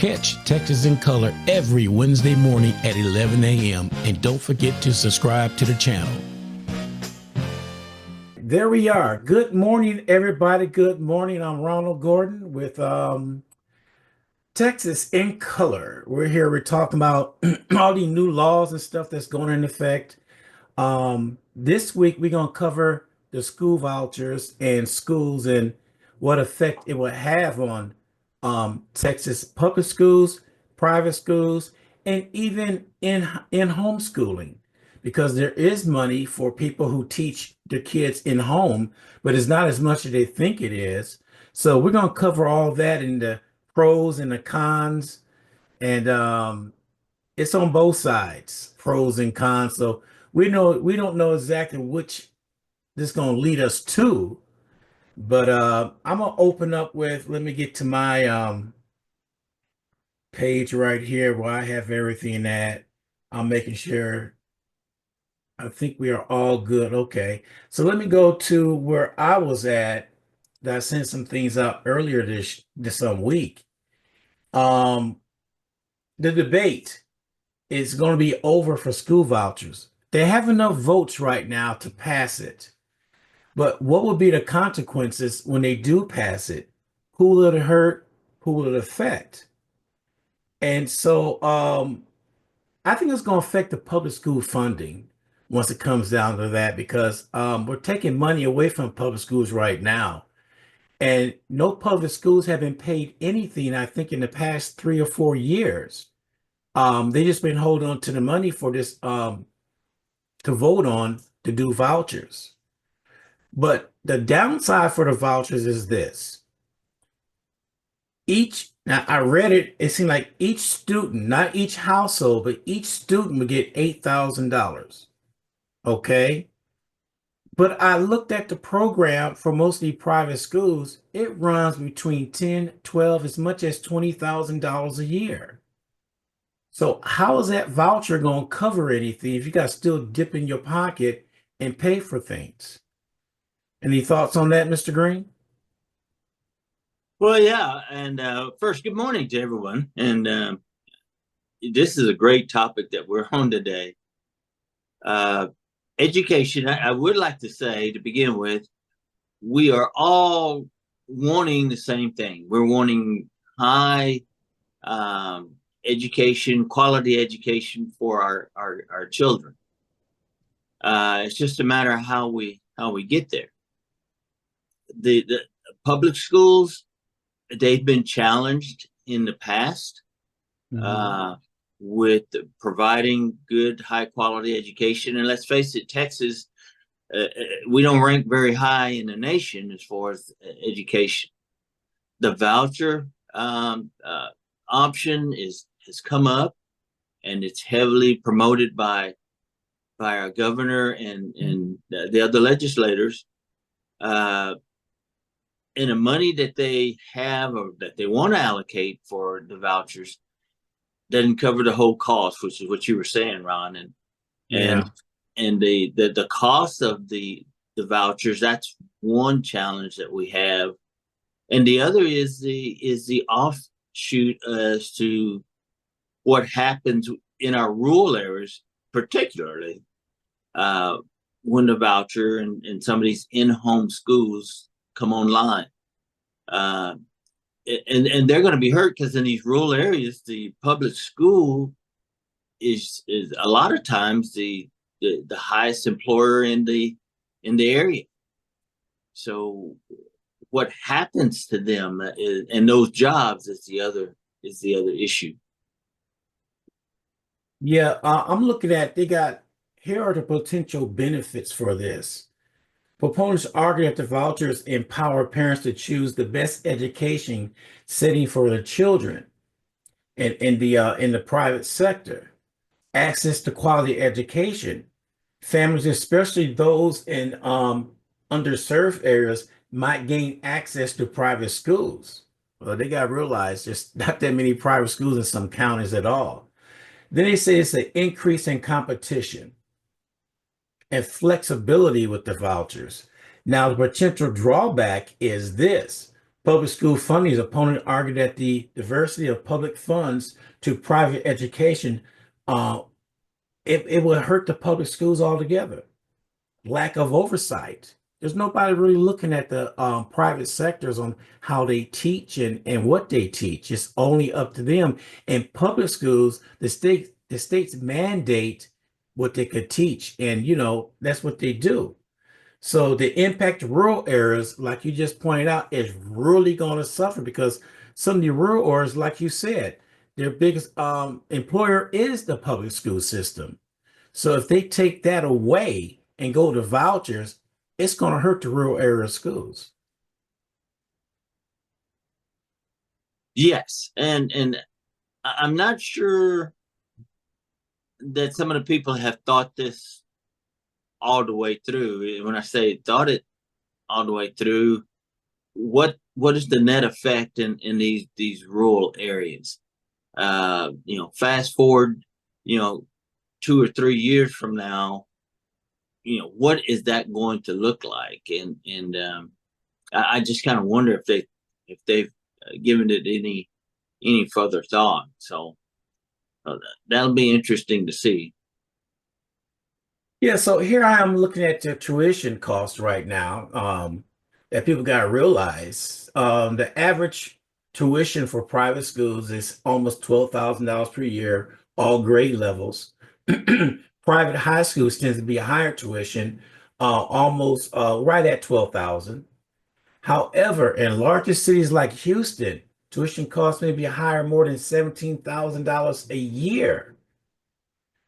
Catch Texas in Color every Wednesday morning at 11 a.m. And don't forget to subscribe to the channel. There we are. Good morning, everybody. Good morning. I'm Ronald Gordon with Texas in Color. We're here. We're talking about all the new laws and stuff that's going into effect. This week, we're going to cover the school vouchers and schools and what effect it will have on Texas public schools, private schools, and even in homeschooling, because there is money for people who teach the kids in home, but it's not as much as they think it is. So we're going to cover all that in the pros and the cons, and it's on both sides, pros and cons. So we don't know exactly which this is going to lead us to, but I'm gonna open up with, let me get to my page right here where I have everything at. I'm making sure. I think we are all good. Okay, so let me go to where I was at. That I sent some things out earlier this week. Um, the debate is going to be over for school vouchers. They have enough votes right now to pass it. But what will be the consequences when they do pass it? Who will it hurt? Who will it affect? And so I think it's going to affect the public school funding once it comes down to that, because we're taking money away from public schools right now. And no public schools have been paid anything, I think, in the past 3 or 4 years. They just been holding on to the money for this to vote on to do vouchers. But the downside for the vouchers is this. Now I read it, it seemed like each student, not each household, but each student would get $8,000. Okay. But I looked at the program for mostly private schools. It runs between 10, 12, as much as $20,000 a year. So how is that voucher going to cover anything if you got to still dip in your pocket and pay for things? Any thoughts on that, Mr. Green? Well, yeah. And first, good morning to everyone. And this is a great topic that we're on today. Education, I would like to say to begin with, we are all wanting the same thing. We're wanting high education, quality education for our children. It's just a matter of how we get there. The public schools, they've been challenged in the past with providing good, high quality education. And let's face it, Texas, we don't rank very high in the nation as far as education. The voucher option has come up, and it's heavily promoted by our governor and the other legislators. And the money that they have or that they want to allocate for the vouchers doesn't cover the whole cost, which is what you were saying, Ron. And the cost of the vouchers, that's one challenge that we have. And the other is the offshoot as to what happens in our rural areas, particularly when the voucher and some of these in-home schools come online. And they're going to be hurt because in these rural areas, the public school is a lot of times the highest employer in the area. So what happens to them and those jobs is the other issue. Yeah, I'm looking at, here are the potential benefits for this. Proponents argue that the vouchers empower parents to choose the best education setting for their children in the private sector. Access to quality education. Families, especially those in underserved areas, might gain access to private schools. Well, they got to realize there's not that many private schools in some counties at all. Then they say it's an increase in competition and flexibility with the vouchers. Now, the potential drawback is this. Public school funding's opponent argued that the diversity of public funds to private education, uh, it will hurt the public schools altogether. Lack of oversight. There's nobody really looking at the private sectors on how they teach and what they teach. It's only up to them. In public schools, the states mandate what they could teach, and that's what they do. So the impact to rural areas, like you just pointed out, is really going to suffer because some of the rural areas, like you said, their biggest employer is the public school system. So if they take that away and go to vouchers, it's going to hurt the rural area schools. Yes, and I'm not sure that some of the people have thought this all the way through. When I say thought it all the way through, what is the net effect in these rural areas? Fast forward, 2 or 3 years from now, what is that going to look like? And I just kind of wonder if they've given it any further thought. So that'll be interesting to see. Yeah, so here I am looking at the tuition cost right now, that people got to realize. The average tuition for private schools is almost $12,000 per year, all grade levels. Private high schools tends to be a higher tuition, almost right at 12,000. However, in larger cities like Houston, tuition costs may be higher, more than $17,000 a year.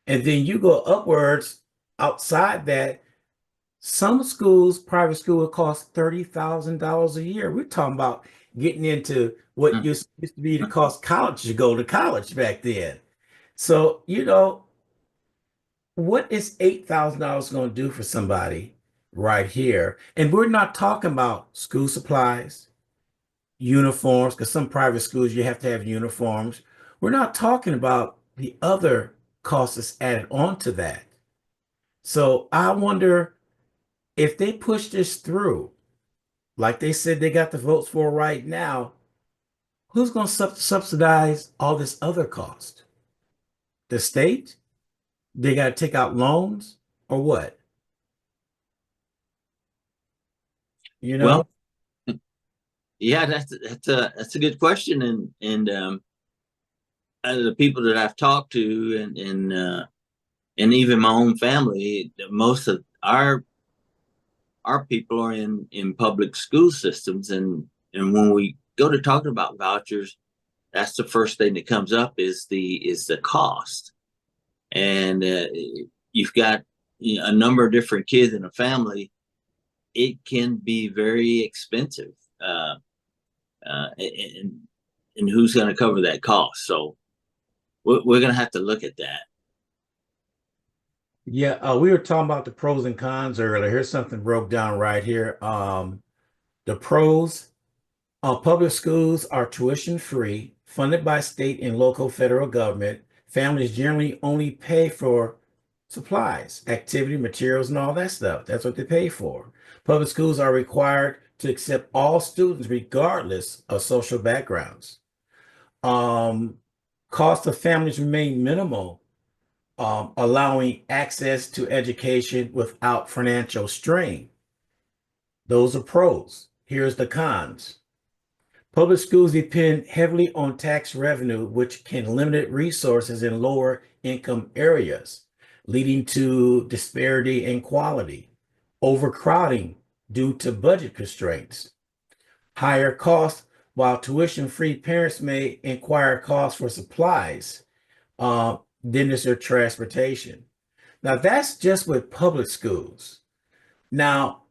And then you go upwards outside that, some schools, private school, will cost $30,000 a year. We're talking about getting into what Mm. used to be the cost college to go to college back then. So, what is $8,000 going to do for somebody right here? And we're not talking about school supplies, uniforms, because some private schools you have to have uniforms. We're not talking about the other costs that's added on to that. So I wonder if they push this through, like they said they got the votes for right now, who's going to subsidize all this other cost? The state? They got to take out loans or what? You know? Well, yeah, that's a good question, and the people that I've talked to, and even my own family, most of our people are in public school systems, and when we go to talking about vouchers, that's the first thing that comes up is the cost, and you've got a number of different kids in a family. It can be very expensive, and who's going to cover that cost? So we're going to have to look at that. Yeah, we were talking about the pros and cons earlier. Here's something broke down right here. The pros, public schools are tuition free, funded by state and local federal government. Families generally only pay for supplies, activity, materials, and all that stuff. That's what they pay for. Public schools are required to accept all students regardless of social backgrounds. Um, Cost of families remain minimal, allowing access to education without financial strain. Those are pros. Here's the cons. Public schools depend heavily on tax revenue, which can limit resources in lower income areas, leading to disparity in quality, overcrowding due to budget constraints, higher costs, while tuition-free parents may inquire costs for supplies, then there's their transportation. Now, that's just with public schools. Now,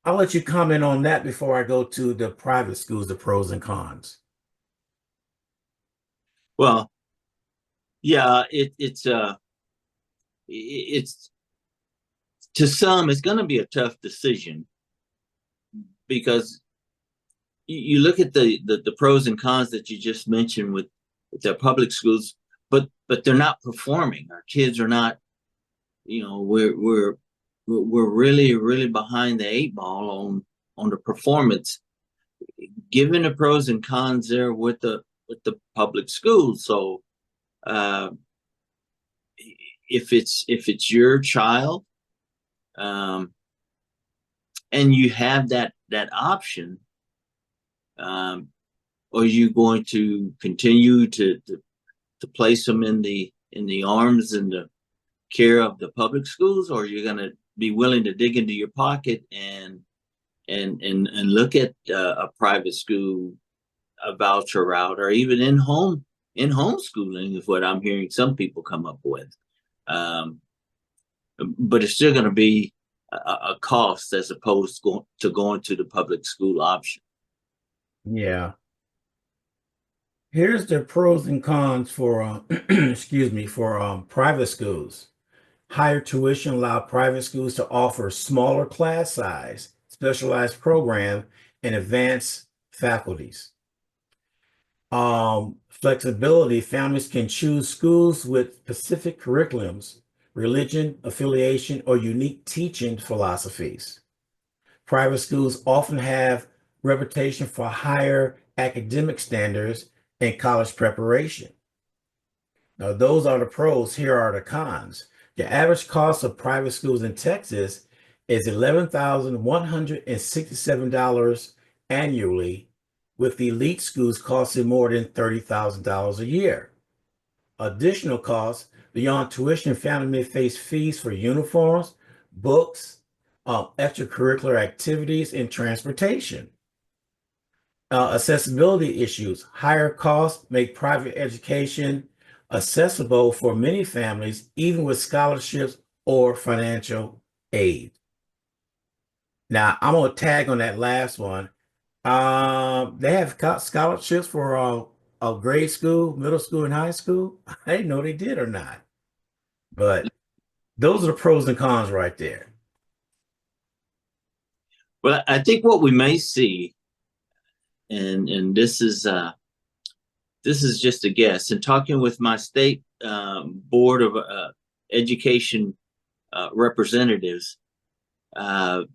I'll let you comment on that before I go to the private schools, the pros and cons. Well, yeah, it's to some it's going to be a tough decision because you look at the pros and cons that you just mentioned with the public schools, but they're not performing. Our kids are not, we're really behind the eight ball on the performance. given the pros and cons there with the public schools. So uh, if it's your child, um, and you have that option, um, are you going to continue to place them in the arms and the care of the public schools, or are you going to be willing to dig into your pocket and look at a private school, a voucher route, or even in homeschooling is what I'm hearing some people come up with. Um, but it's still going to be a cost as opposed to going to the public school option. Yeah. Here's the pros and cons for excuse me, for private schools. Higher tuition allow private schools to offer smaller class size, specialized program, and advanced faculties. Flexibility, families can choose schools with specific curriculums, religion, affiliation, or unique teaching philosophies. Private schools often have reputation for higher academic standards and college preparation. Now, those are the pros. Here are the cons. The average cost of private schools in Texas is $11,167 annually, with the elite schools costing more than $30,000 a year. Additional costs beyond tuition, family may face fees for uniforms, books, extracurricular activities, and transportation. Accessibility issues. Higher costs make private education accessible for many families, even with scholarships or financial aid. Now, I'm going to tag on that last one. They have scholarships for a grade school, middle school, and high school. I didn't know they did or not. But those are the pros and cons right there. Well, I think what we may see, and this is just a guess, and talking with my state board of education representatives,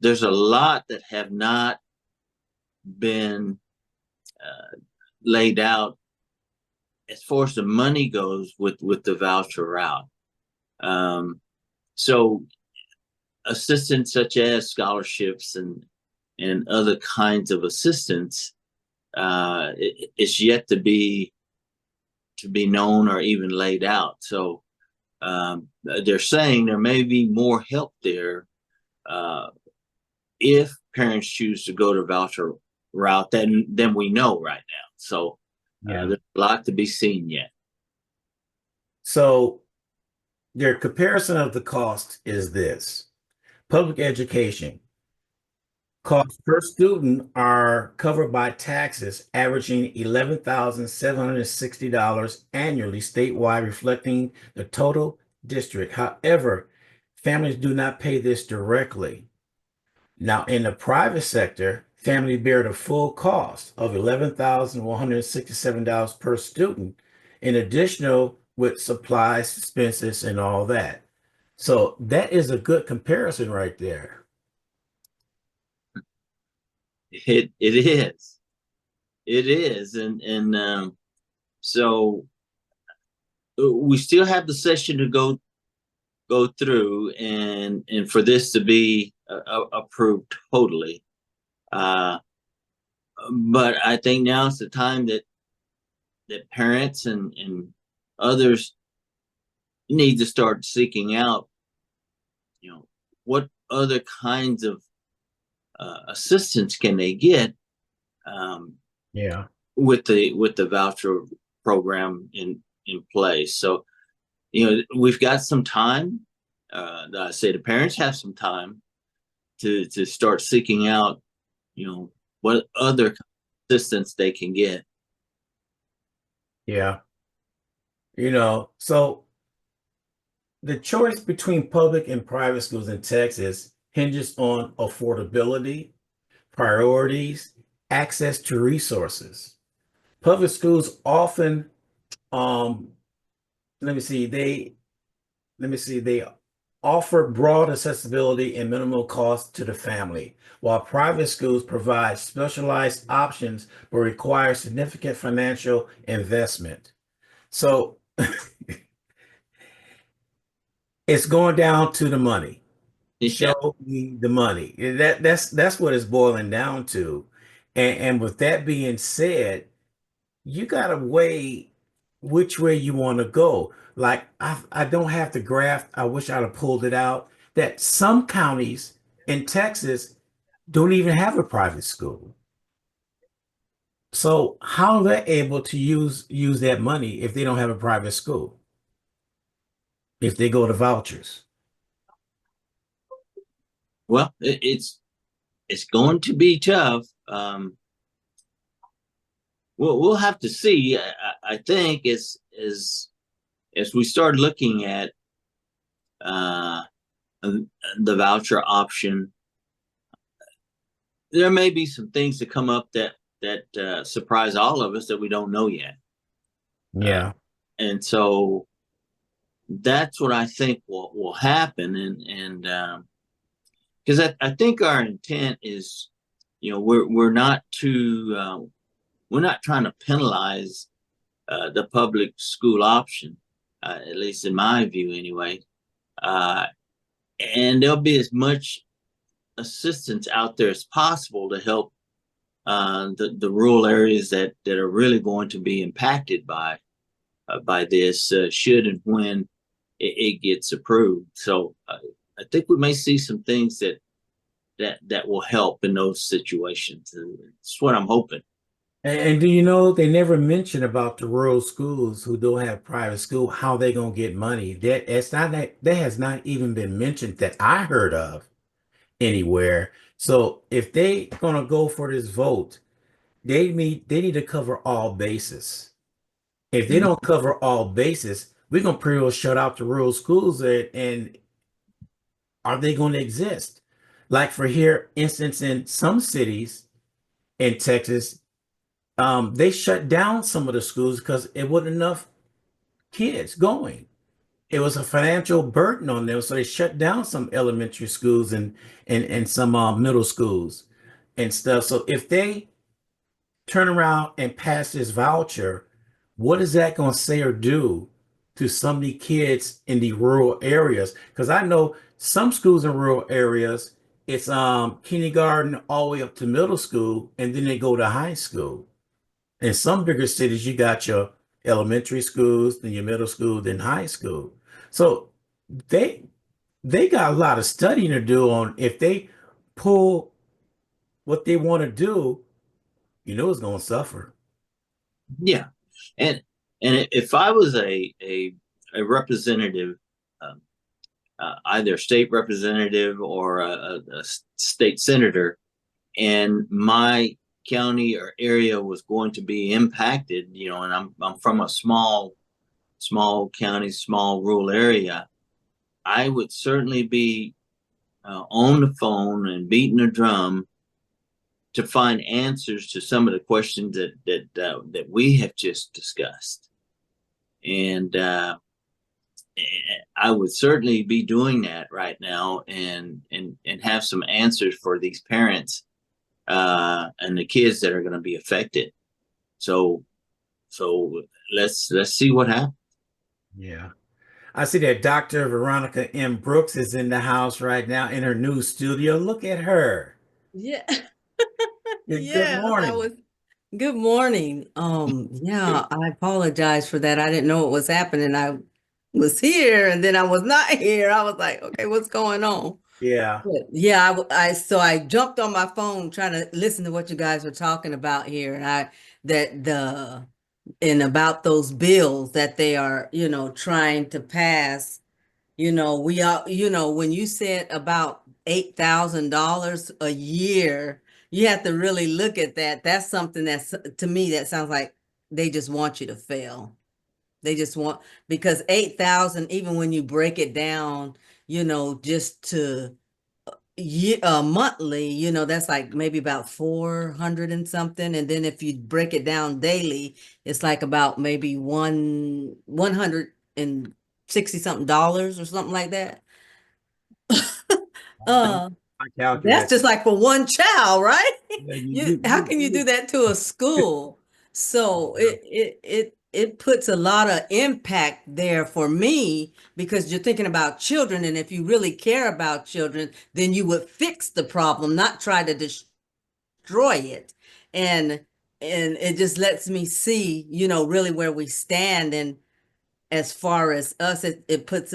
there's a lot that have not been laid out as far as the money goes with the voucher route. So assistance such as scholarships and other kinds of assistance is yet to be known or even laid out. So they're saying there may be more help there if parents choose to go to voucher route than we know right now. So there's a lot to be seen yet. So their comparison of the cost is this. Public education costs per student are covered by taxes averaging $11,760 annually statewide, reflecting the total district. However, families do not pay this directly. Now, in the private sector, families bear the full cost of $11,167 per student, in addition with supplies, expenses, and all that. So that is a good comparison right there. It is, and so we still have the session to go through, and for this to be approved totally. But I think now is the time that parents and others need to start seeking out, what other kinds of assistance can they get with the voucher program in place. So we've got some time. I say the parents have some time to start seeking out what other assistance they can get. So the choice between public and private schools in Texas hinges on affordability, priorities, access to resources. Public schools often, let me see, they offer broad accessibility and minimal cost to the family, while private schools provide specialized options but require significant financial investment. So it's going down to the money. Yeah. Show me the money. That's what it's boiling down to. And with that being said, you gotta weigh which way you want to go. Like I don't have the graph. I wish I'd have pulled it out. That some counties in Texas don't even have a private school. So how are they able to use that money if they don't have a private school? If they go to vouchers? Well, it's going to be tough. We'll have to see. I think as we start looking at uh, the voucher option, there may be some things that come up that surprise all of us that we don't know yet. Uh, Yeah. and so that's what I think will happen. And because I think our intent is, we're not trying to penalize the public school option, at least in my view, anyway. Uh, and there'll be as much assistance out there as possible to help the rural areas that are really going to be impacted by this, should and when it gets approved. So I think we may see some things that will help in those situations. That's what I'm hoping. And do you know they never mention about the rural schools who don't have private school, how they gonna get money? That has not even been mentioned that I heard of anywhere. So if they gonna go for this vote, they need to cover all bases. If they don't cover all bases, we're gonna pretty well shut out the rural schools and are they gonna exist? Like for here, instance, in some cities in Texas, they shut down some of the schools because it wasn't enough kids going. It was a financial burden on them, so they shut down some elementary schools and some middle schools and stuff. So if they turn around and pass this voucher, what is that going to say or do to some of the kids in the rural areas? Because I know some schools in rural areas, it's kindergarten all the way up to middle school, and then they go to high school. In some bigger cities, you got your elementary schools, then your middle school, then high school. So they they got a lot of studying to do on if they pull what they want to do, it's going to suffer. Yeah, and if I was a representative, um, either state representative or a state senator, and my county or area was going to be impacted, and I'm from a small county, small rural area, I would certainly be on the phone and beating the drum to find answers to some of the questions that we have just discussed. And I would certainly be doing that right now, and have some answers for these parents and the kids that are going to be affected. So let's see what happens. Yeah. I see that Dr. Veronica M. Brooks is in the house right now in her new studio. Look at her. Yeah. Good Yes, I morning. was. Good morning. Yeah, I apologize for that. I didn't know what was happening. I was here and then I was not here. I was like, okay, what's going on? Yeah. But yeah, so I jumped on my phone trying to listen to what you guys were talking about here, and about those bills that they are, trying to pass. We are, when you said about $8,000 a year, you have to really look at that. That's something that's, to me, that sounds like they just want you to fail. They just want, because 8,000, even when you break it down, just to monthly, that's like maybe about 400 and something. And then if you break it down daily, it's like about maybe 160 something dollars or something like that. Uh, I that's calculate. just like for one child, right? Yeah, How can you do that to a school? So it puts a lot of impact there for me because you're thinking about children, and if you really care about children, then you would fix the problem, not try to destroy it. And it just lets me see, really where we stand. And as far as us, it puts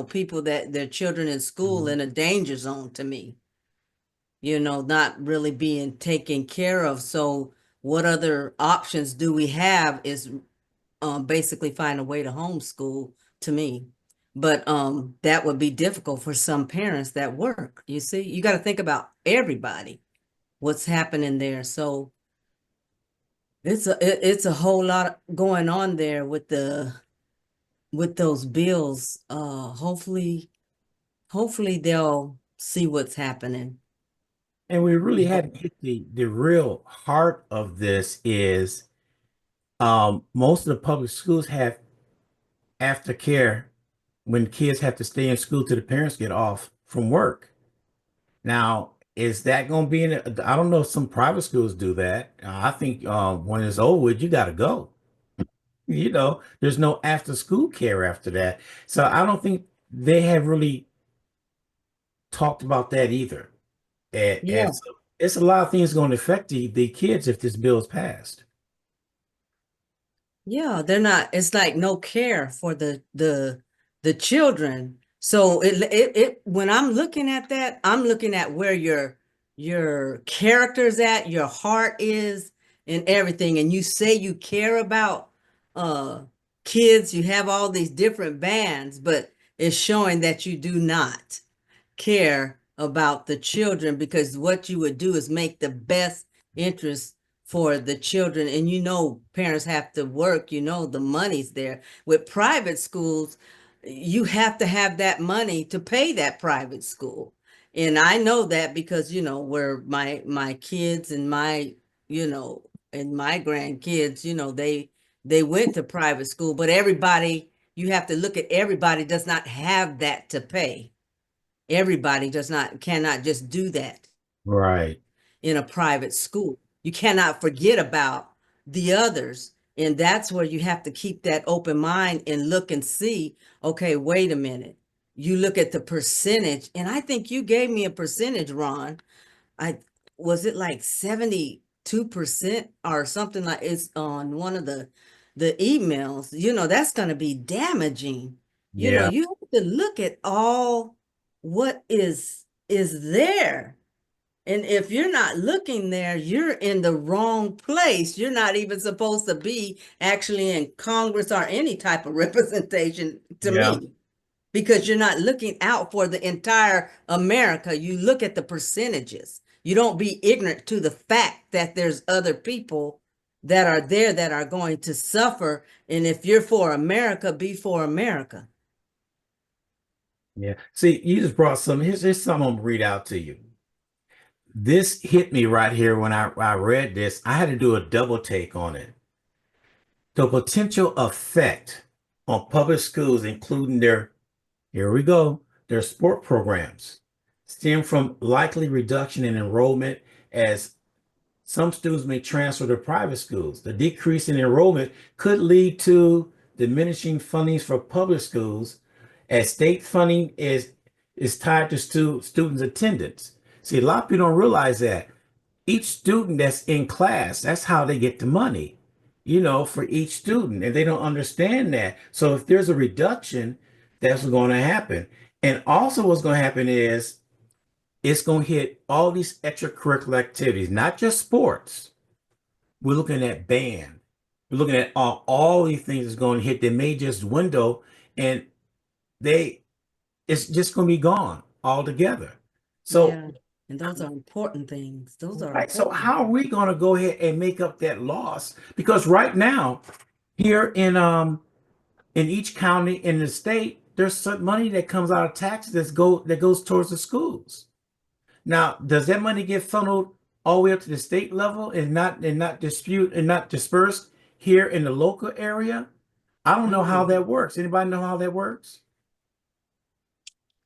people that their children in school in a danger zone to me, not really being taken care of. So what other options do we have is basically find a way to homeschool to me. But that would be difficult for some parents that work. You see, you got to think about everybody, what's happening there. So it's a whole lot going on there with those bills. Hopefully they'll see what's happening. And we really hadn't hit the real heart of this is most of the public schools have aftercare when kids have to stay in school till the parents get off from work. Now, is that going to be I don't know if some private schools do that. I think when it's over with, you got to go. There's no after school care after that. So I don't think they have really talked about that either. And Yeah. so it's a lot of things going to affect the kids if this bill is passed. Yeah, they're not, it's like no care for the children. So it when I'm looking at that, I'm looking at where your character's at, your heart is, and everything. And you say you care about uh kids, you have all these different bands, but it's showing that you do not care about the children, because what you would do is make the best interest for the children. And parents have to work, the money's there. With private schools, you have to have that money to pay that private school. And I know that because, where my kids and you know, my grandkids, they went to private school, but everybody, you have to look at everybody does not have that to pay. Everybody cannot just do that Right. in a private school. You cannot forget about the others. And that's where you have to keep that open mind and look and see, okay, wait a minute. You look at the percentage, and I think you gave me a percentage, Ron. I was it like 72% or something, like it's on one of the emails. That's going to be damaging. Yeah. You have to look at all what is there. And if you're not looking there, you're in the wrong place. You're not even supposed to be actually in Congress or any type of representation, to Yeah. me, because you're not looking out for the entire America. You look at the percentages. You don't be ignorant to the fact that there's other people that are there that are going to suffer. And if you're for America, be for America. Yeah. See, you just brought some. Here's something I'm gonna read out to you. This hit me right here when I read this. I had to do a double take on it. The potential effect on public schools, including here we go, their sport programs, stem from likely reduction in enrollment as some students may transfer to private schools. The decrease in enrollment could lead to diminishing fundings for public schools as state funding is tied to students' attendance. See, a lot of people don't realize that each student that's in class, that's how they get the money, for each student. And they don't understand that. So if there's a reduction, that's what's going to happen. And also what's going to happen is it's going to hit all these extracurricular activities, not just sports. We're looking at band. We're looking at all these things that's going to hit the majors window, and they it's just going to be gone altogether. So, Yeah. And those are important things. Those are right. So important how are things. we going to go ahead and make up that loss? Because right now, here in each county in the state, there's some money that comes out of taxes that goes towards the schools. Now, does that money get funneled all the way up to the state level and not dispersed here in the local area? I don't know how Mm. that works. Anybody know how that works?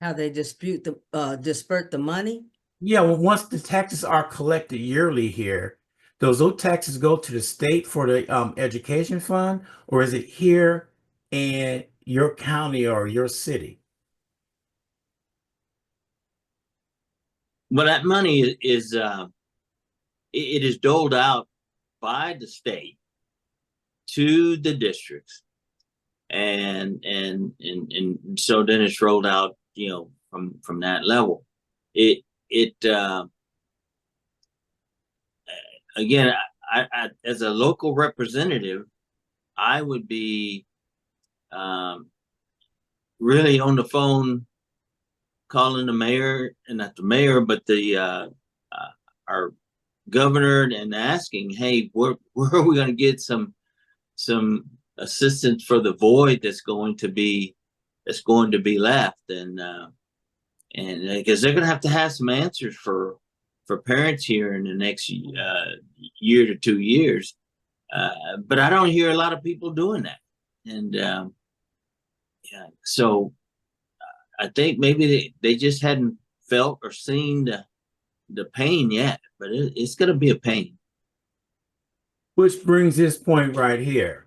How they disperse the money? Yeah, well, once the taxes are collected yearly here, those taxes go to the state for the education fund, or is it here in your county or your city? Well, that money is it is doled out by the state to the districts, and so then it's rolled out, from that level. It again, I as a local representative, I would be um, really on the phone calling the mayor, and not the mayor, but the our governor, and asking, hey, where are we going to get some assistance for the void that's going to be left, and because they're going to have some answers for parents here in the next year to 2 years. But I don't hear a lot of people doing that, and yeah, so I think maybe they just hadn't felt or seen the pain yet, but it's going to be a pain. Which brings this point right here.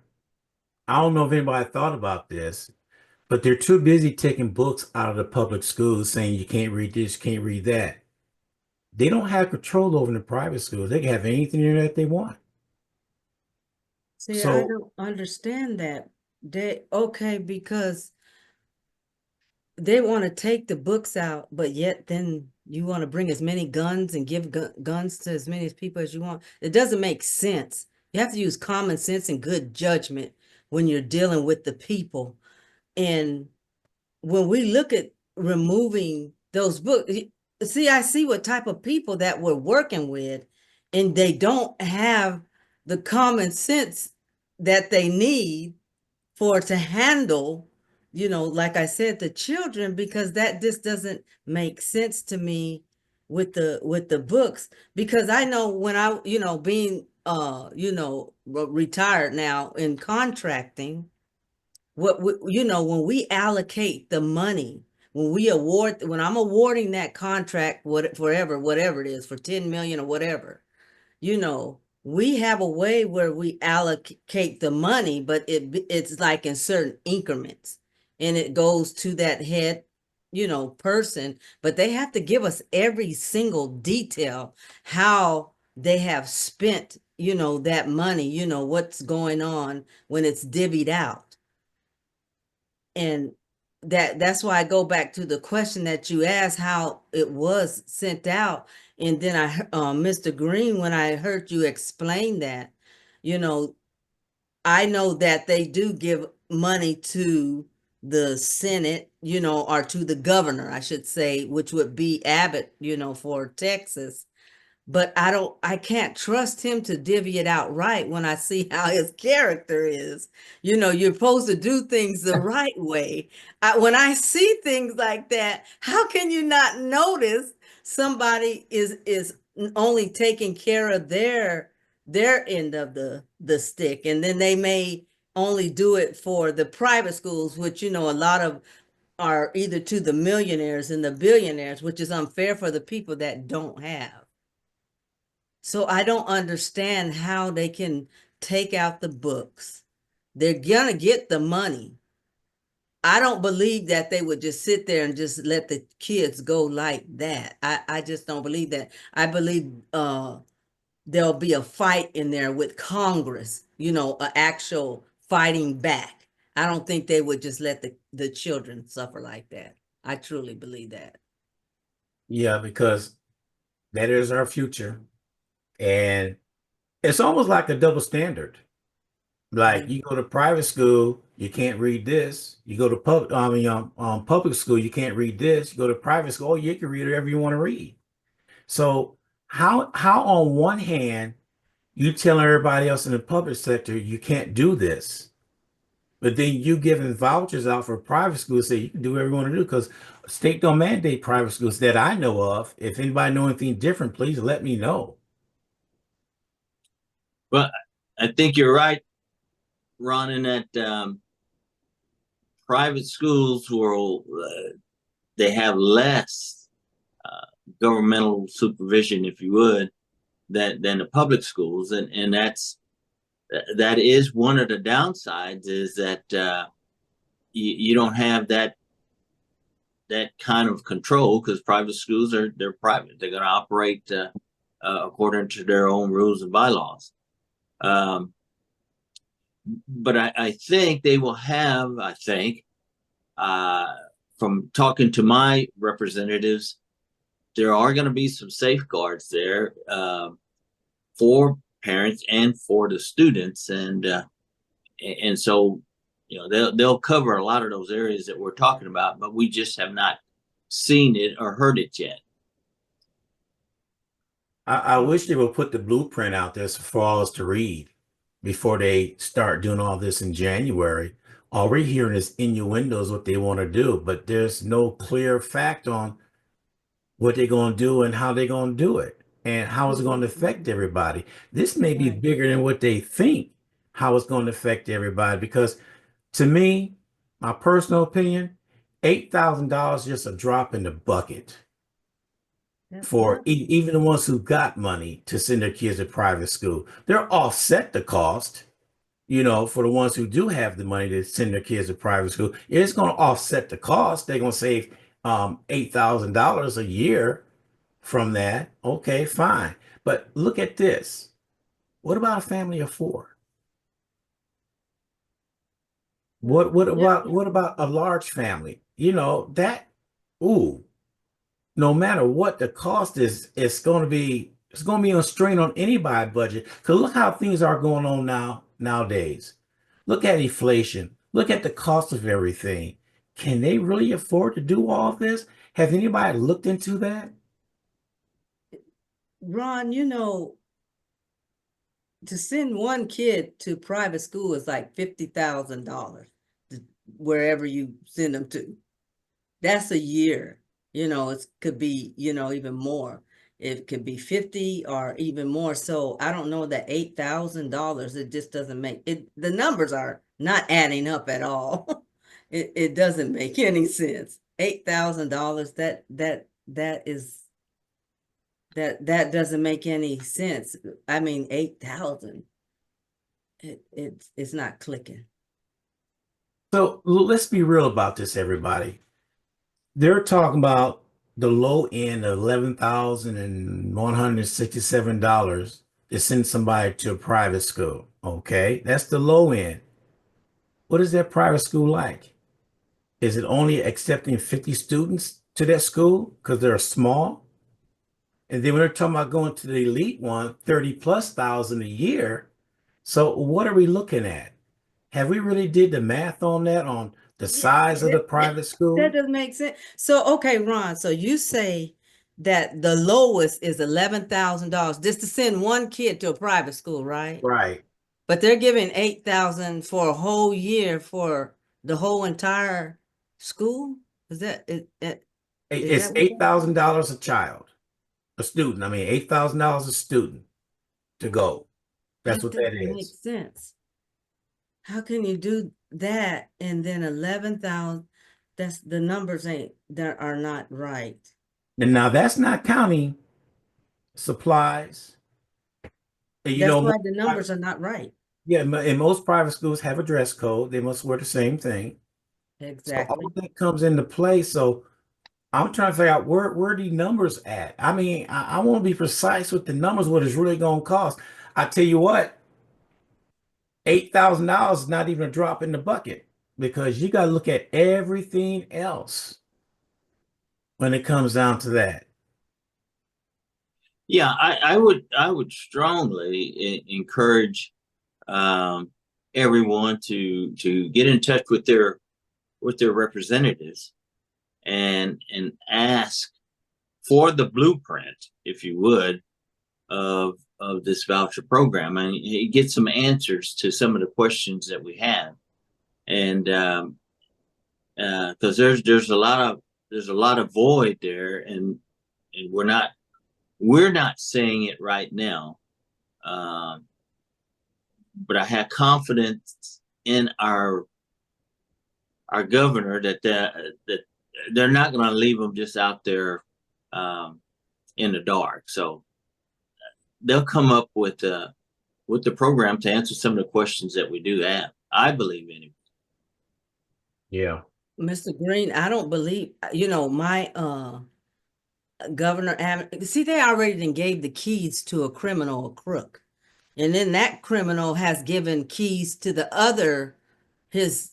I don't know if anybody thought about this, but they're too busy taking books out of the public schools saying you can't read this, you can't read that. They don't have control over the private schools. They can have anything in there that they want. See, I So, don't understand that. Okay, because they want to take the books out, but yet then you want to bring as many guns and give guns to as many people as you want. It doesn't make sense. You have to use common sense and good judgment when you're dealing with the people. And when we look at removing those books, see, I see what type of people that we're working with, and they don't have the common sense that they need for to handle, like I said, the children, because that just doesn't make sense to me with the books. Because I know when I, being retired now in contracting, when we allocate the money, when I'm awarding that contract, whatever it is, for 10 million or whatever, we have a way where we allocate the money, but it's like in certain increments, and it goes to that head, person, but they have to give us every single detail, how they have spent, that money, what's going on when it's divvied out. And that's why I go back to the question that you asked, how it was sent out. And then Mr. Green, when I heard you explain that, you know, I know that they do give money to the Senate, or to the governor, I should say, which would be Abbott, for Texas. But I can't trust him to divvy it out right when I see how his character is. You're supposed to do things the right way. When I see things like that, how can you not notice somebody is only taking care of their end of the stick, and then they may only do it for the private schools, which, a lot of are either to the millionaires and the billionaires, which is unfair for the people that don't have. So I don't understand how they can take out the books. They're gonna get the money. I don't believe that they would just sit there and just let the kids go like that. I just don't believe that. I believe there'll be a fight in there with Congress, an actual fighting back. I don't think they would just let the children suffer like that. I truly believe that. yeah, because that is our future. And it's almost like a double standard. Yeah. Like you go to private school, you can't read this. You go to public school, you can't read this. You go to private school, oh, you can read whatever you want to read. So how on one hand you telling everybody else in the public sector you can't do this, but then you giving vouchers out for private schools, say you can do whatever you want to do because state don't mandate private schools that I know of. If anybody know anything different, please let me know. Well, I think you're right, Ron, in that private schools they have less governmental supervision, if you would, than the public schools, and that is one of the downsides, is that you don't have that kind of control, because private schools they're private. They're going to operate according to their own rules and bylaws. But I think they will have, I think, from talking to my representatives, there are going to be some safeguards there for parents and for the students, and so they'll cover a lot of those areas that we're talking about, but we just have not seen it or heard it yet. I wish they would put the blueprint out there for all us to read before they start doing all this in January. All we're hearing is innuendos what they want to do, but there's no clear fact on what they're going to do and how they're going to do it and how it's going to affect everybody. This may be bigger than what they think, how it's going to affect everybody, because to me, my personal opinion, $8,000 is just a drop in the bucket for even the ones who got money to send their kids to private school. They're offset the cost, for the ones who do have the money to send their kids to private school. It's going to offset the cost. They're going to save $8,000 a year from that. Okay, fine. But look at this. What about a family of four? What about a large family? No matter what the cost is, it's going to be a strain on anybody's budget. Because look how things are going on nowadays. Look at inflation. Look at the cost of everything. Can they really afford to do all this? Has anybody looked into that? Ron, to send one kid to private school is like $50,000 wherever you send them to. That's a year. It could be, even more. It could be 50 or even more. So I don't know, that $8,000, it just doesn't make it. The numbers are not adding up at all. It doesn't make any sense. $8,000, that doesn't make any sense. I mean, 8,000. It's not clicking. So let's be real about this, everybody. They're talking about the low end of $11,167 to send somebody to a private school. Okay, that's the low end. What is that private school like? Is it only accepting 50 students to that school because they're small? And then when they're talking about going to the elite one, 30 plus thousand a year. So what are we looking at? Have we really did the math on that, on the size of the private school? That doesn't make sense. So, okay, Ron, so you say that the lowest is $11,000 just to send one kid to a private school, right? Right. But they're giving $8,000 for a whole year for the whole entire school? It's $8,000 a child, a student. I mean, $8,000 a student to go. That's what that is. That makes sense. How can you do that and then 11,000? That's the numbers are not right. And now that's not counting supplies. And That's why the numbers are not right. Yeah, and most private schools have a dress code. They must wear the same thing. Exactly. So all of that comes into play. So I'm trying to figure out where the numbers at. I mean, I want to be precise with the numbers, what it's really going to cost. I tell you what, $8,000 is not even a drop in the bucket, because you got to look at everything else when it comes down to that. Yeah, I would strongly encourage everyone to get in touch with their representatives and ask for the blueprint, if you would, of this voucher program, and get some answers to some of the questions that we have. And because there's a lot of void there, and we're not seeing it right now. But I have confidence in our governor that they're not going to leave them just out there in the dark. So they'll come up with the program to answer some of the questions that we do have. I believe anyway. Yeah. Mr. Green, I don't believe, my governor, see, they already then gave the keys to a criminal or crook. And then that criminal has given keys to the his,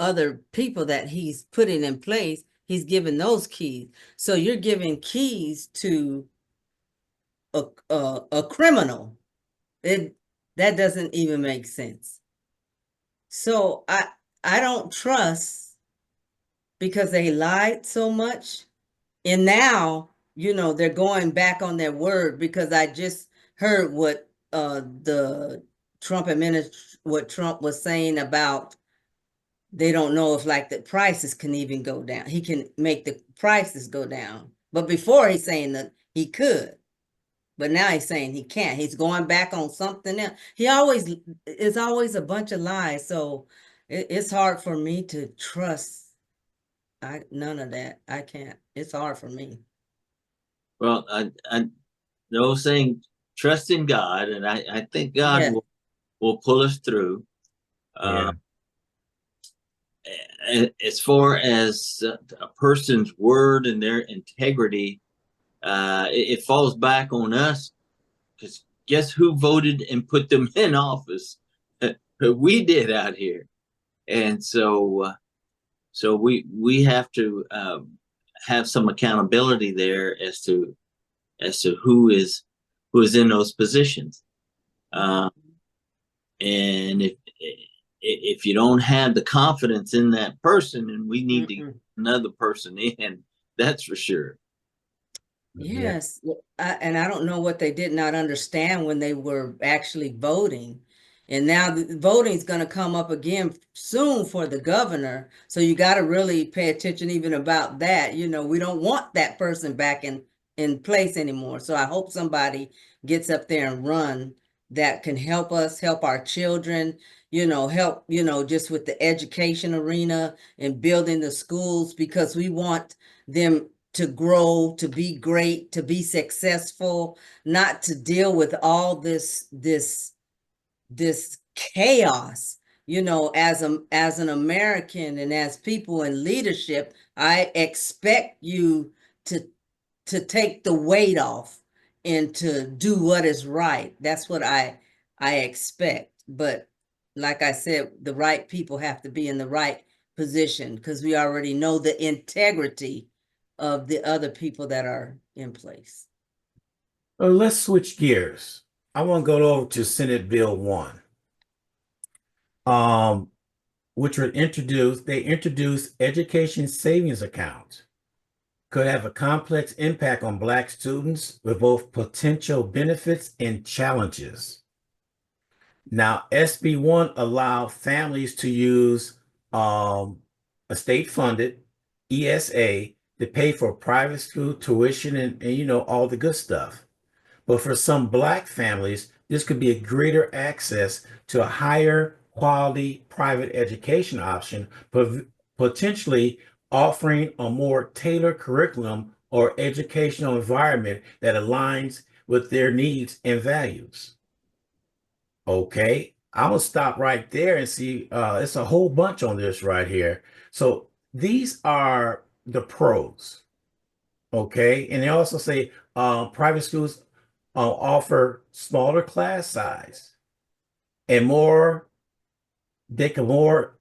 other people that he's putting in place. He's given those keys. So you're giving keys to a criminal. That doesn't even make sense. So I don't trust, because they lied so much. And now, they're going back on their word, because I just heard what the Trump administration, what Trump was saying about, they don't know if like the prices can even go down. He can make the prices go down. But before he's saying that he could. But now he's saying he can't. He's going back on something else. It's always a bunch of lies. So it's hard for me to trust. None of that. I can't. It's hard for me. Well, I know saying trust in God, and I think God will pull us through. Yeah. As far as a person's word and their integrity, it falls back on us, because guess who voted and put them in office? We did out here. And so we have to have some accountability there as to who is in those positions. And if you don't have the confidence in that person, and we need to get another person in, that's for sure. Yes. And I don't know what they did not understand when they were actually voting. And now the voting is going to come up again soon for the governor. So you got to really pay attention even about that. We don't want that person back in place anymore. So I hope somebody gets up there and run that can help us, help our children, help, just with the education arena and building the schools, because we want them to grow, to be great, to be successful, not to deal with all this chaos. As an American and as people in leadership, I expect you to take the weight off and to do what is right. That's what I expect. But like I said, the right people have to be in the right position, because we already know the integrity of the other people that are in place. Well, let's switch gears. I want to go over to Senate Bill 1, which were introduced. They introduced education savings accounts. Could have a complex impact on Black students with both potential benefits and challenges. Now, SB 1 allowed families to use a state-funded ESA to pay for private school tuition and all the good stuff. But for some Black families, this could be a greater access to a higher quality private education option, potentially offering a more tailored curriculum or educational environment that aligns with their needs and values. Okay, I'm gonna stop right there and see. It's a whole bunch on this right here. So these are the pros. Okay, and they also say private schools offer smaller class size and more. They can more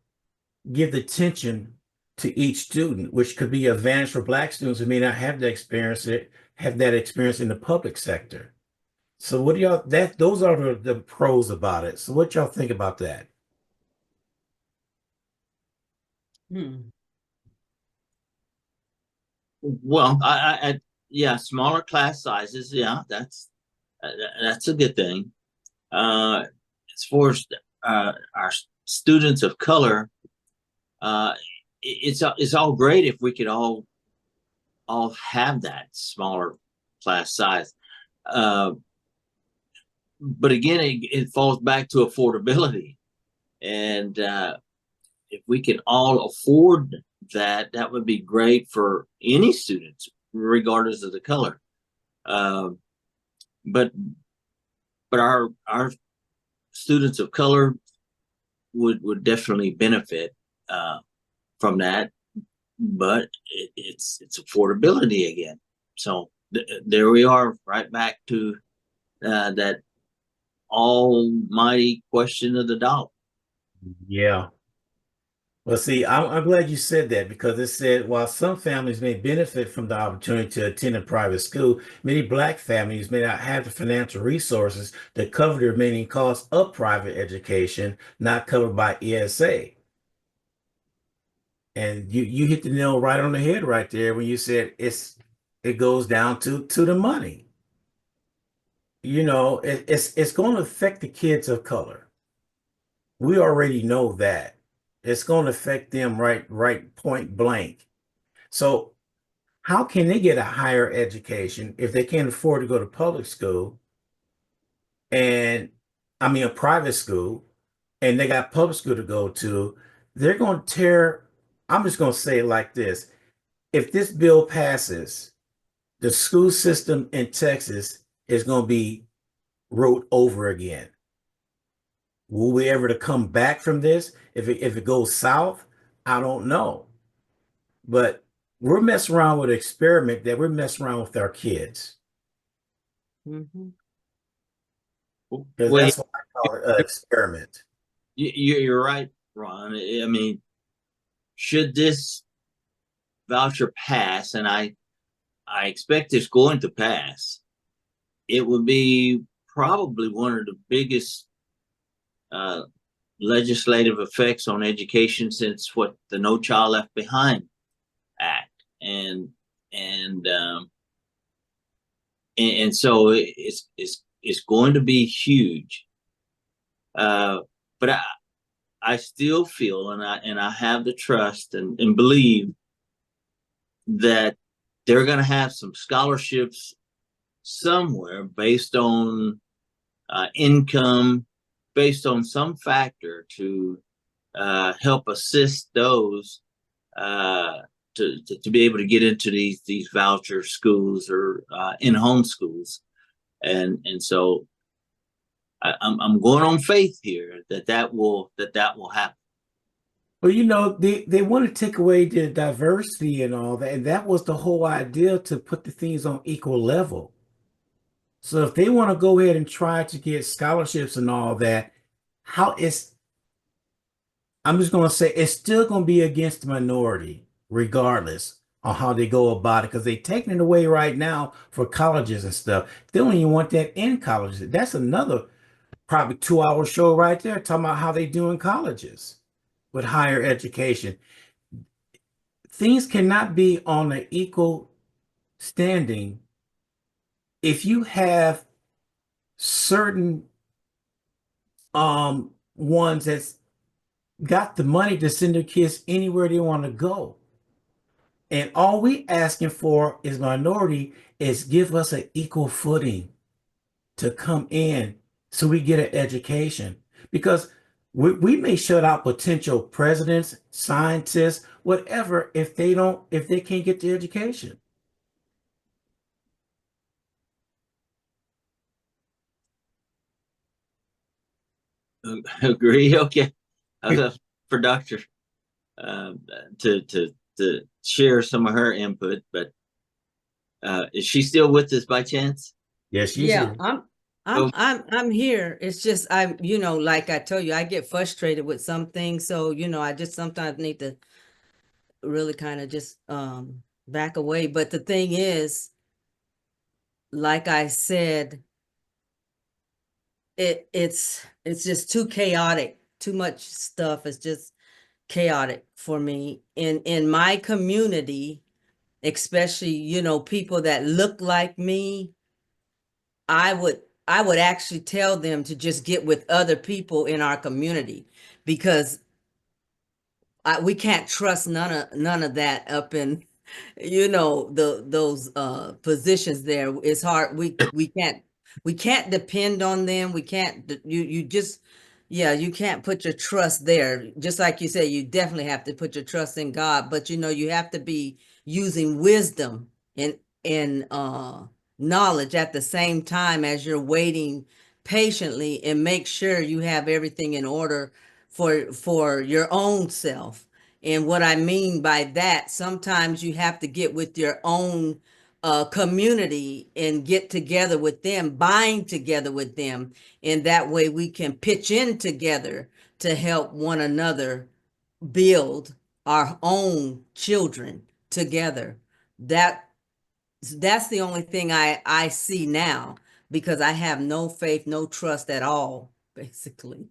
give the attention to each student, which could be an advantage for Black students who may not have that experience in the public sector. So what do y'all those are the pros about it. So what y'all think about that? Well, yeah, smaller class sizes. Yeah, that's a good thing. As far as our students of color, it's all great if we could all have that smaller class size. But again, it falls back to affordability, and if we can all afford that would be great for any students, regardless of the color. But our students of color would definitely benefit from that. But it's affordability again. So there we are, right back to that almighty question of the dollar. Yeah. Well, see, I'm glad you said that because it said while some families may benefit from the opportunity to attend a private school, many Black families may not have the financial resources to cover the remaining costs of private education not covered by ESA. And you hit the nail right on the head right there when you said it goes down to the money. You know, it's going to affect the kids of color. We already know that. It's going to affect them right point blank. So how can they get a higher education if they can't afford to go to public school and I mean a private school and they got public school to go to? They're going to tear, I'm just going to say it like this. If this bill passes, the school system in Texas is going to be wrote over again. Will we ever to come back from this? If it goes south, I don't know. But we're messing around with an experiment that we're messing around with our kids. Mm-hmm. Because Well, that's what I call it, an experiment. you're right, Ron. I mean, should this voucher pass, and I expect it's going to pass, it would be probably one of the biggest uh, legislative effects on education since what the No Child Left Behind Act, and and so it's going to be huge. But I still feel, and I have the trust and believe that they're going to have some scholarships somewhere based on income, based on some factor to help assist those to be able to get into these voucher schools or in-home schools, and so I'm going on faith here that will happen. Well, you know, they want to take away the diversity and all that, and that was the whole idea to put the things on equal level. So if they want to go ahead and try to get scholarships and all that, how is I'm just going to say it's still going to be against the minority, regardless on how they go about it, because they're taking it away right now for colleges and stuff. They don't even want that in colleges. That's another probably 2 hour show right there talking about how they do in colleges with higher education. Things cannot be on an equal standing if you have certain ones that's got the money to send their kids anywhere they want to go. And all we asking for is minority is give us an equal footing to come in so we get an education. Because we may shut out potential presidents, scientists, whatever, if they can't get the education. Agree? Okay. For Doctor to share some of her input, but is she still with us by chance? Yes, she's Yeah, here. I'm here. It's just you know, like I told you, I get frustrated with some things, so you know, I just sometimes need to really kind of just back away. But the thing is, like I said, it's just too chaotic. Too much stuff is just chaotic for me in my community, especially, you know, people that look like me. I would actually tell them to just get with other people in our community, because we can't trust none of that up in, you know, those positions there. It's hard. We can't depend on them. We can't, you just yeah, you can't put your trust there. Just like you said, you definitely have to put your trust in God, but you have to be using wisdom and knowledge at the same time as you're waiting patiently, and make sure you have everything in order for your own self. And what I mean by that, sometimes you have to get with your own community and get together with them, bind together with them, and that way we can pitch in together to help one another build our own children together. That's the only thing I see now, because I have no faith, no trust at all, basically,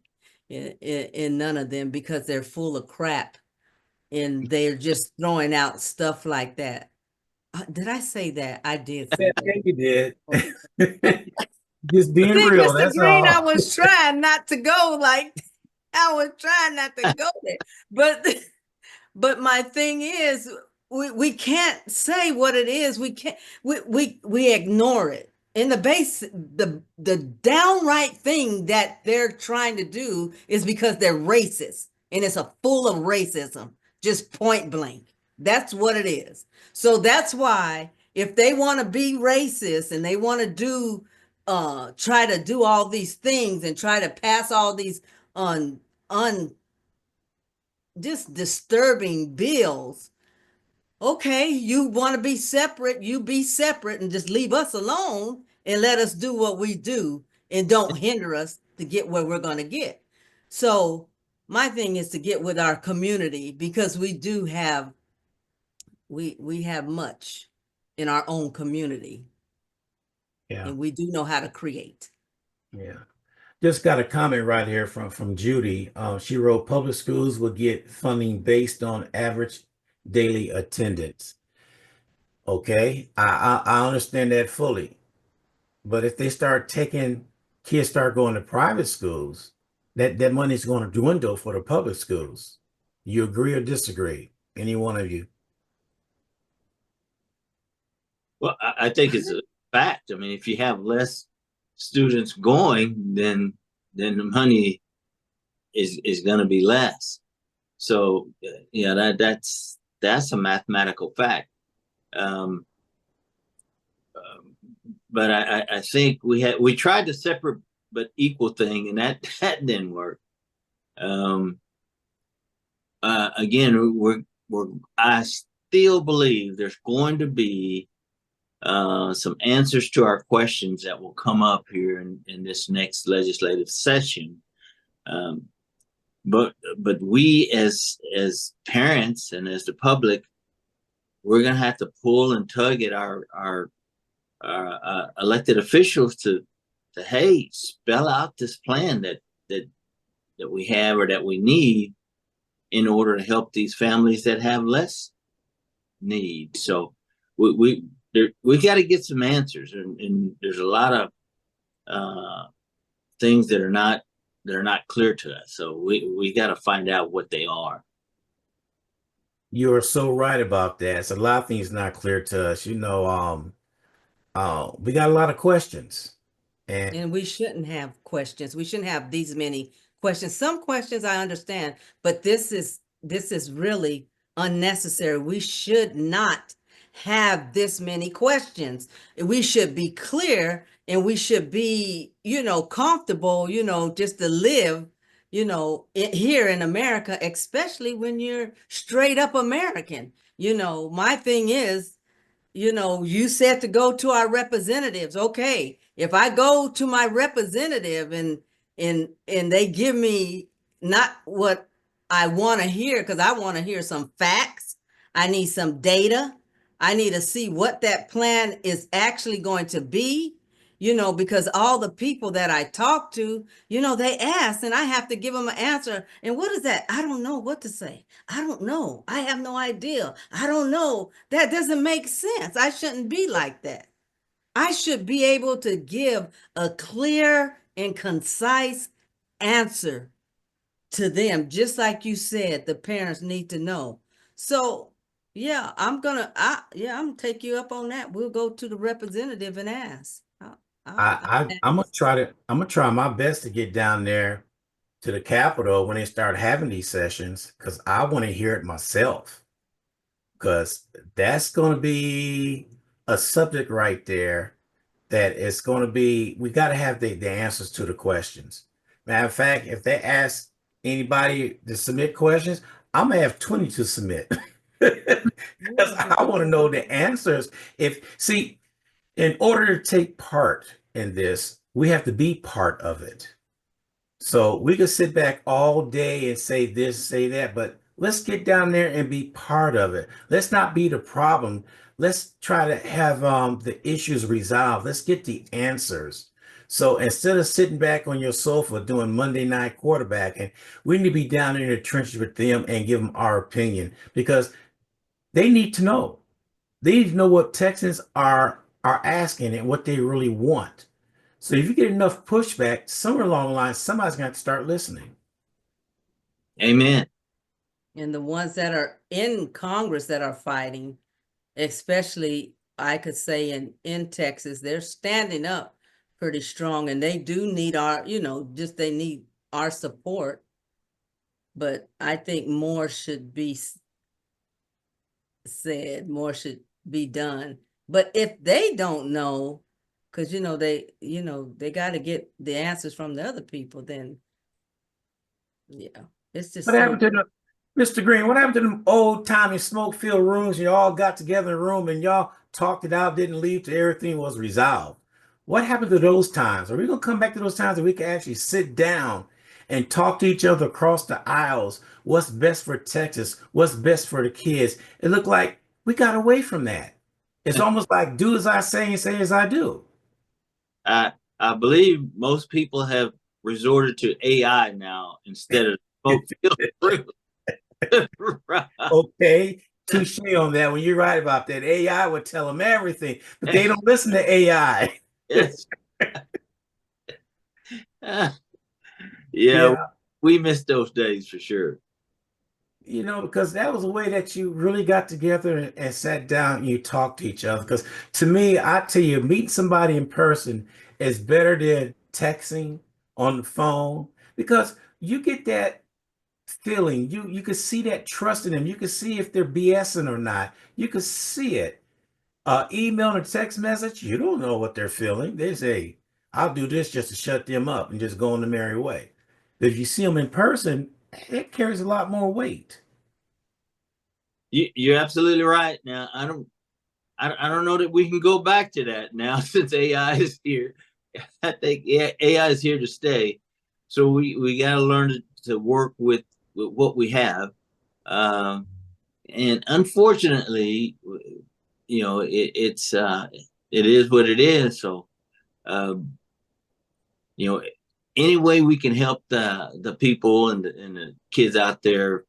in none of them, because they're full of crap and they're just throwing out stuff like that. Did I say that? I did Yeah, say that. you did. Okay. Just being See, real, Mr. that's Green, I all. was trying not to go like I was trying not to go there. But but my thing is, we can't say what it is. We can't we ignore it. And the downright thing that they're trying to do is because they're racist, and it's a full of racism, just point blank. That's what it is. So that's why if they want to be racist and they want to do try to do all these things and try to pass all these un just disturbing bills. Okay, you want to be separate, you be separate and just leave us alone and let us do what we do, and don't hinder us to get where we're going to get. So my thing is to get with our community, because we do have we have much in our own community, Yeah, and we do know how to create. yeah. Just got a comment right here from Judy. She wrote, public schools will get funding based on average daily attendance. Okay, I understand that fully. But if they start taking kids start going to private schools, that money's going to dwindle for the public schools. You agree or disagree? Any one of you? Well, I think it's a fact. I mean, if you have less students going, then the money is going to be less. So yeah, that's a mathematical fact. Um, but I think we tried the separate but equal thing, and that didn't work. Again, I still believe there's going to be some answers to our questions that will come up here in this next legislative session. But we as parents and as the public, we're going to have to pull and tug at our elected officials to hey, spell out this plan that we have or that we need in order to help these families that have less need. So we got to get some answers, and there's a lot of things that are not clear to us. So we got to find out what they are. You are so right about that. It's a lot of things not clear to us. We got a lot of questions, and And we shouldn't have questions. We shouldn't have these many questions. Some questions I understand, but this is really unnecessary. We should not have this many questions. We should be clear, and we should be, comfortable, just to live, here in America, especially when you're straight up American. My thing is, you said to go to our representatives. Okay, if I go to my representative and they give me not what I want to hear, because I want to hear some facts, I need some data, I need to see what that plan is actually going to be, because all the people that I talk to, they ask and I have to give them an answer. And what is that? I don't know what to say. I don't know. I have no idea. I don't know. That doesn't make sense. I shouldn't be like that. I should be able to give a clear and concise answer to them, just like you said, the parents need to know. So, yeah, I'm gonna take you up on that. We'll go to the representative and ask. I'm gonna try my best to get down there to the Capitol when they start having these sessions, because I want to hear it myself. Because that's going to be a subject right there that is going to be, we got to have the answers to the questions. Matter of fact, if they ask anybody to submit questions, I'm gonna have 20 to submit because I want to know the answers. See, in order to take part in this, we have to be part of it. So we could sit back all day and say this, say that, but let's get down there and be part of it. Let's not be the problem. Let's try to have the issues resolved. Let's get the answers. So instead of sitting back on your sofa doing Monday night quarterbacking, we need to be down in the trenches with them and give them our opinion because they need to know. They need to know what Texans are asking and what they really want. So if you get enough pushback, somewhere along the line, somebody's going to start listening. Amen. And the ones that are in Congress that are fighting, especially I could say in Texas, they're standing up pretty strong, and they do need our, just they need our support. But I think more should be said, more should be done. But if they don't know, because they got to get the answers from the other people, then yeah, it's just What happened to the Mr. Green? What happened to them old timey smoke filled rooms? You all got together in a room and y'all talked it out, didn't leave till everything was resolved. What happened to those times? Are we gonna come back to those times that we can actually sit down and talk to each other across the aisles? What's best for Texas? What's best for the kids? It looked like we got away from that. It's almost like do as I say and say as I do. I believe most people have resorted to AI now instead of smoke filled room. Right. Okay, touche on that. When you're right about that, AI would tell them everything, but they don't listen to AI. Yes. Yeah, Yeah, we missed those days for sure. because that was a way that you really got together and sat down and you talked to each other. Because to me, I tell you, meeting somebody in person is better than texting on the phone because you get that feeling. You can see that trust in them. You can see if they're BSing or not. You can see it. Email or text message, you don't know what they're feeling. They say, I'll do this just to shut them up and just go on the merry way. But if you see them in person, it carries a lot more weight. You're absolutely right. Now I don't know that we can go back to that now since AI is here. I think AI is here to stay. So we got to learn to work with what we have. And unfortunately, it is what it is. So, you know, any way we can help the people and the kids out there,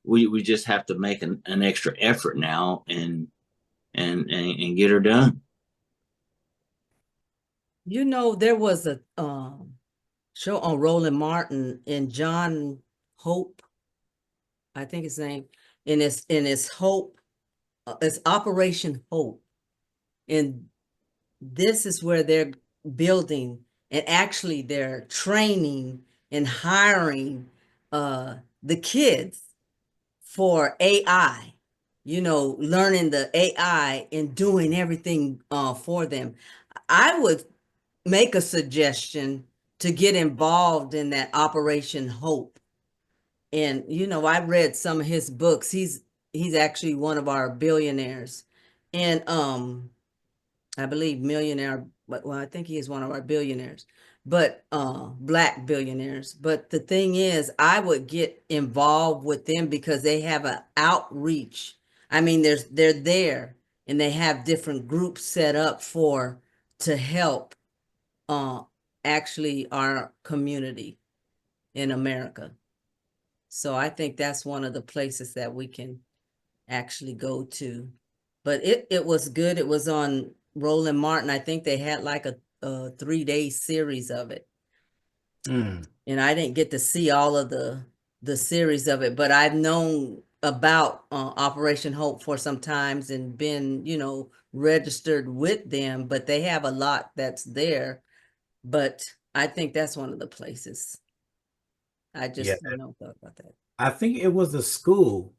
we just have to make an extra effort now and get her done. There was a show on Roland Martin and John Hope, I think his name, and it's Hope, it's Operation Hope, and this is where they're building and actually they're training and hiring the kids for AI, learning the AI and doing everything for them. I would make a suggestion to get involved in that Operation Hope. And I read some of his books. He's actually one of our billionaires. And I believe millionaire, but well, I think he is one of our billionaires, but Black billionaires. But the thing is, I would get involved with them because they have an outreach. I mean, they're there and they have different groups set up to help actually our community in America. So I think that's one of the places that we can actually go to. But it was good. It was on Roland Martin. I think they had like a 3-day series of it. Mm. And I didn't get to see all of the series of it, but I've known about Operation Hope for some times and been, registered with them, but they have a lot that's there. But I think that's one of the places. I Yeah. just, thought about that. I think it was a school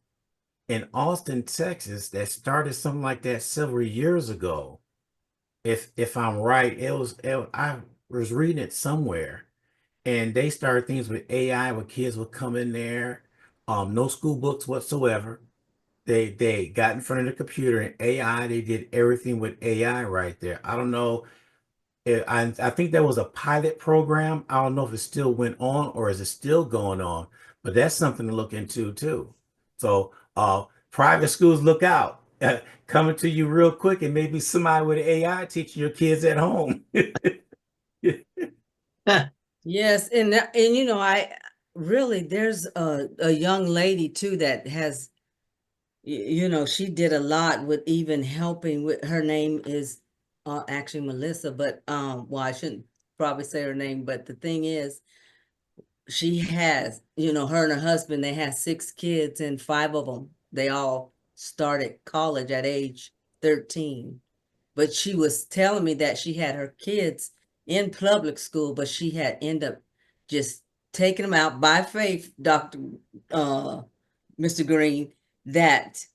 in Austin, Texas that started something like that several years ago. If I'm right, I was reading it somewhere, and they started things with AI where kids would come in there, no school books whatsoever. They got in front of the computer and AI, they did everything with AI right there. I don't know. I think there was a pilot program. I don't know if it still went on or is it still going on, but that's something to look into too. So, private schools, look out. Coming to you real quick, and maybe somebody with AI teaching your kids at home. Yes, and I really, there's a young lady too that has, she did a lot with even helping with, her name is actually Melissa, but well, I shouldn't probably say her name, but the thing is, she has, her and her husband, they had 6 kids, and 5 of them, they all started college at age 13. But she was telling me that she had her kids in public school, but she had ended up just taking them out by faith, Dr. Mr. Green, that,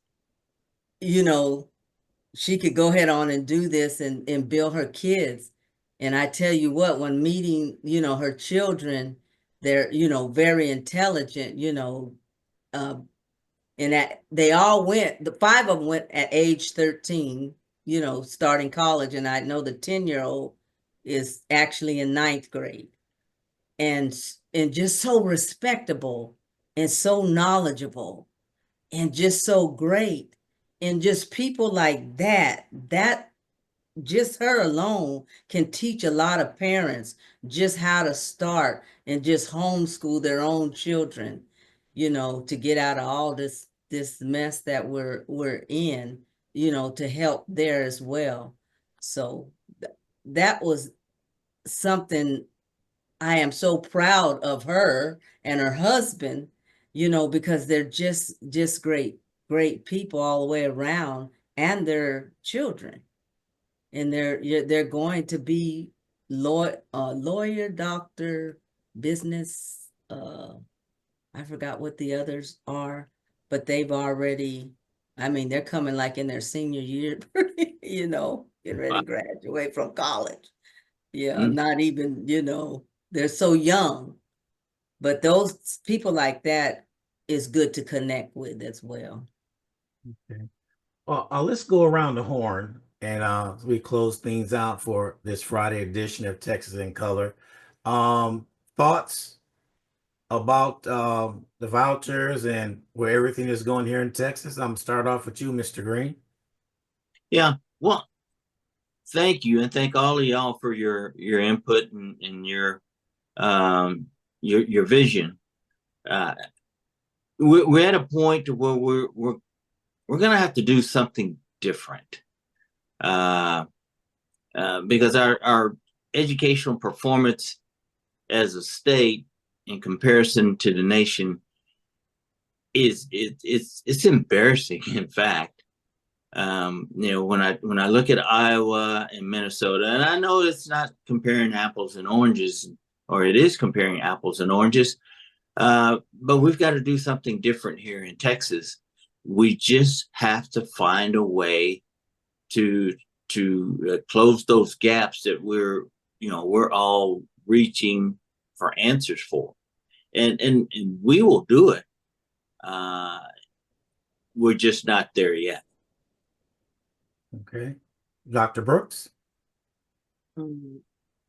you know, she could go ahead on and do this and build her kids. And I tell you what, when meeting, her children, they're, very intelligent, uh, and they all went, the 5 of them went at age 13, starting college. And I know the 10-year-old is actually in 9th grade, and just so respectable and so knowledgeable and just so great. And just people like that just her alone can teach a lot of parents just how to start and just homeschool their own children, to get out of all this mess that we're in, to help there as well. So that was something. I am so proud of her and her husband, because they're just great people all the way around, and their children. And they're going to be lawyer, doctor, business, I forgot what the others are, but they've already, I mean, they're coming like in their senior year, getting ready to graduate from college. Yeah, not even, they're so young. But those people like that is good to connect with as well. Okay. Well, let's go around the horn and we close things out for this Friday edition of Texas in Color. Thoughts about the vouchers and where everything is going here in Texas? I'm gonna start off with you, Mr. Green. Yeah. Well, thank you, and thank all of y'all for your input and your vision. Uh, we're at a point where we're going to have to do something different, because our educational performance as a state in comparison to the nation it's embarrassing. In fact, when I look at Iowa and Minnesota, and I know it's not comparing apples and oranges, or it is comparing apples and oranges, but we've got to do something different here in Texas. We just have to find a way to close those gaps that we're all reaching for answers for, and we will do it. We're just not there yet. Okay. Dr. Brooks.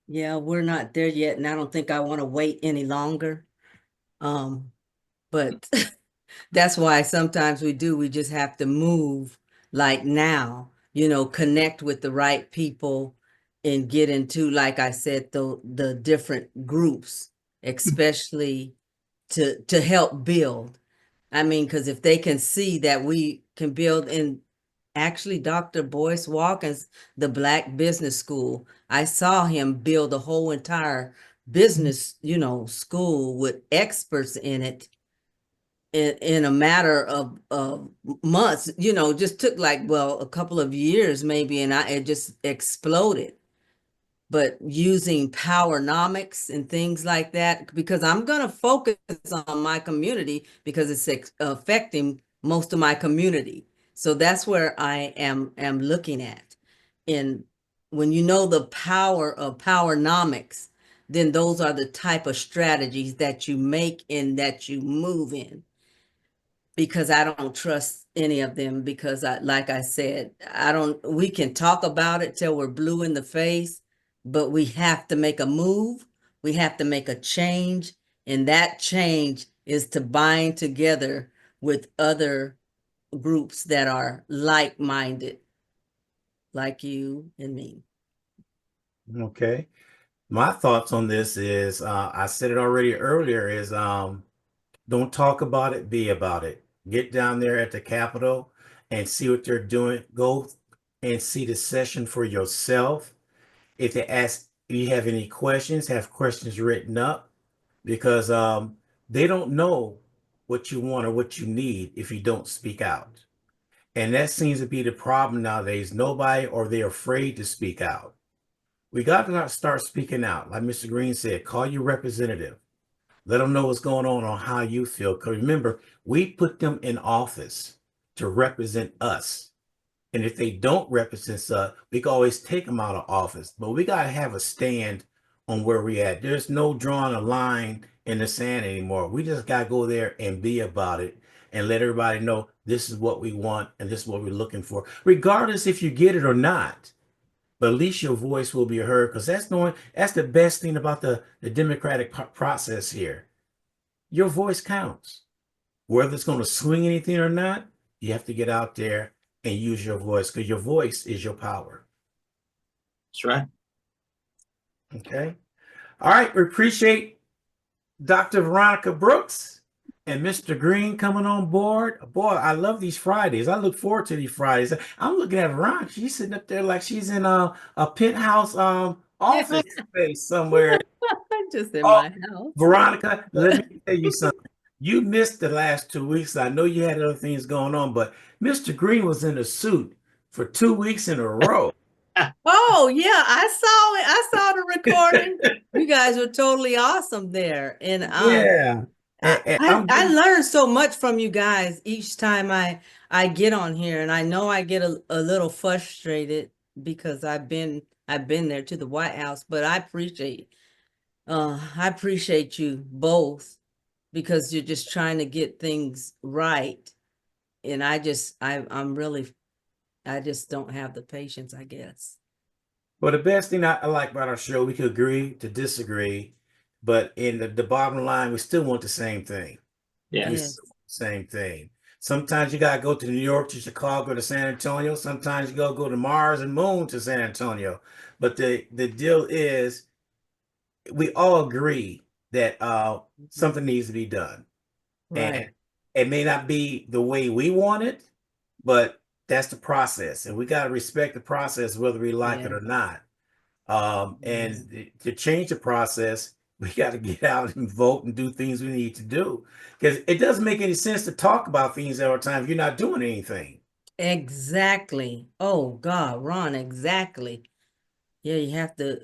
Yeah, we're not there yet, and I don't think I want to wait any longer. But that's why sometimes we just have to move like now, connect with the right people and get into, like I said, the different groups, especially to help build. I mean, because if they can see that we can build, and actually Dr. Boyce Watkins, the Black Business School, I saw him build a whole entire business, school with experts in it in a matter of months, just took like, well, a couple of years maybe, and it just exploded. but using powernomics and things like that, because I'm going to focus on my community because it's affecting most of my community. So that's where I am looking at. And when you know the power of powernomics, then those are the type of strategies that you make and that you move in, because I don't trust any of them, because like I said, we can talk about it till we're blue in the face, but we have to make a move. We have to make a change. And that change is to bind together with other groups that are like-minded, like you and me. Okay. My thoughts on this is, I said it already earlier, is don't talk about it, be about it. Get down there at the Capitol and see what they're doing. Go and see the session for yourself. If they ask, if you have any questions, have questions written up, because they don't know what you want or what you need if you don't speak out. And that seems to be the problem nowadays. Nobody, or they're afraid to speak out. We got to start speaking out. Like Mr. Green said, call your representative. Let them know what's going on how you feel. Because remember, we put them in office to represent us. And if they don't represent us, we can always take them out of office. But we got to have a stand on where we at. There's no drawing a line in the sand anymore. We just got to go there and be about it and let everybody know this is what we want and this is what we're looking for, regardless if you get it or not. But at least your voice will be heard, because that's the best thing about the democratic process here. Your voice counts. Whether it's going to swing anything or not, you have to get out there and use your voice, because your voice is your power. That's right. Okay. All right. We appreciate Dr. Veronica Brooks and Mr. Green coming on board. Boy, I love these Fridays. I look forward to these Fridays. I'm looking at Veronica. She's sitting up there like she's in a penthouse office space somewhere. Just in Oh, my house. Veronica, let me tell you something. You missed the last 2 weeks. I know you had other things going on, but Mr. Green was in a suit for 2 weeks in a row. Oh yeah, I saw it. I saw the recording. You guys were totally awesome there. And Yeah. I learned so much from you guys each time I get on here, and I know I get a little frustrated because I've been there to the White House, but I appreciate you both, because you're just trying to get things right. And I'm really, I just don't have the patience, I guess. Well, the best thing I like about our show, we could agree to disagree, but in the bottom line, we still want the same thing. Yeah. We Yes. still want the same thing. Sometimes you gotta go to New York, to Chicago, to San Antonio. Sometimes you gotta go to Mars and Moon to San Antonio. But the deal is, we all agree that something needs to be done. Right. And it may not be the way we want it, but that's the process. And we got to respect the process, whether we like it Yeah. or not. Yes. And to change the process, we got to get out and vote and do things we need to do. Because it doesn't make any sense to talk about things all the time if you're not doing anything. Exactly. Oh God, Ron, exactly. Yeah, you have to,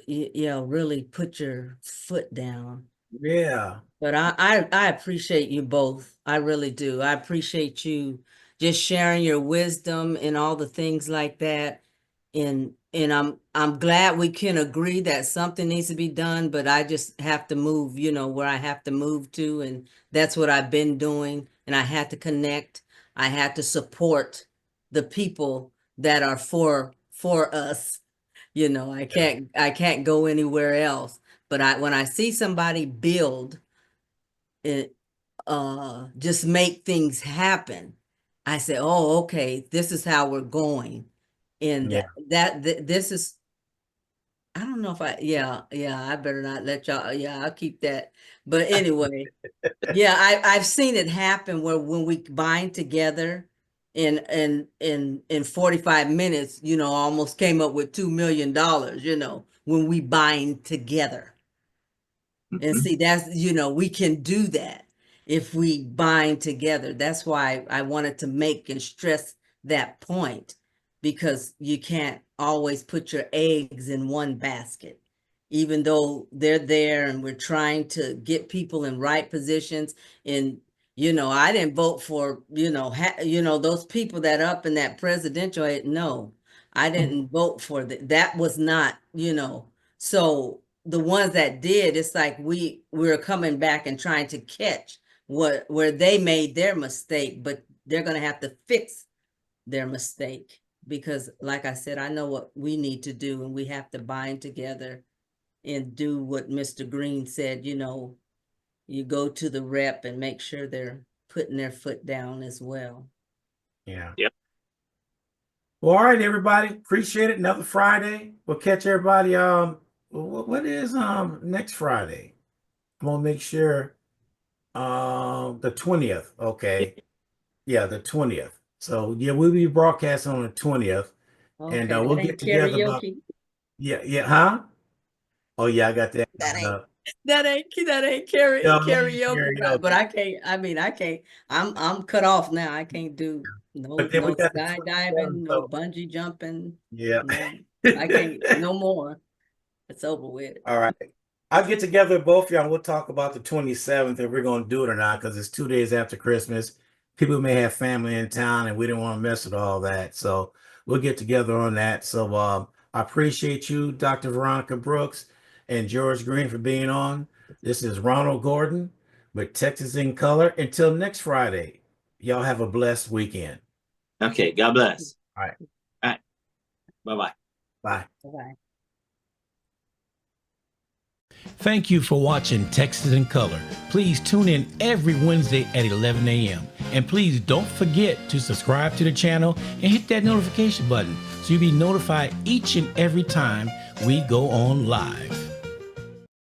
really put your foot down. Yeah. But I appreciate you both. I really do. I appreciate you just sharing your wisdom and all the things like that. And I'm glad we can agree that something needs to be done, but I just have to move, where I have to move to, and that's what I've been doing. And I had to connect. I had to support the people that are for us. I can't go anywhere else. But when I see somebody build it, just make things happen, I say, oh, okay, this is how we're going. And Yeah. this is, I don't know if yeah, I better not let y'all, yeah, I'll keep that. But anyway, yeah, I've seen it happen where when we bind together in 45 minutes, almost came up with $2 million, when we bind together. And see, that's, we can do that if we bind together. That's why I wanted to make and stress that point, because you can't always put your eggs in one basket. even though they're there and we're trying to get people in right positions. And, I didn't vote for, those people that up in that presidential, no, I didn't vote for that. That was not, so the ones that did, it's like we're coming back and trying to catch where they made their mistake, but they're going to have to fix their mistake, because like I said, I know what we need to do, and we have to bind together and do what Mr. Green said. You go to the rep and make sure they're putting their foot down as well. Yeah. Yep. Well, all right, everybody. Appreciate it. Another Friday. We'll catch everybody. What is next Friday? I'm gonna make sure. The 20th. Okay. Yeah, the 20th. So yeah, we'll be broadcasting on the 20th. Okay, And that we'll ain't get together about karaoke. yeah, huh? Oh yeah, I got that. That coming ain't up. that ain't No, it ain't karaoke, but karaoke. I can't. I mean, I can't. I'm cut off now. I can't do But then we no got the skydiving, 27th. no So bungee jumping. yeah. No, I can't. No more. It's over with. All right. I'll get together with both of y'all and we'll talk about the 27th if we're going to do it or not, because it's 2 days after Christmas. People may have family in town and we didn't want to mess with all that. So we'll get together on that. So I appreciate you, Dr. Veronica Brooks and George Green, for being on. This is Ronald Gordon with Texas in Color. Until next Friday, y'all have a blessed weekend. Okay. God bless. All right. All right. Bye-bye. Bye. Bye-bye. Thank you for watching Texas in Color. Please tune in every Wednesday at 11 a.m. And please don't forget to subscribe to the channel and hit that notification button so you'll be notified each and every time we go on live.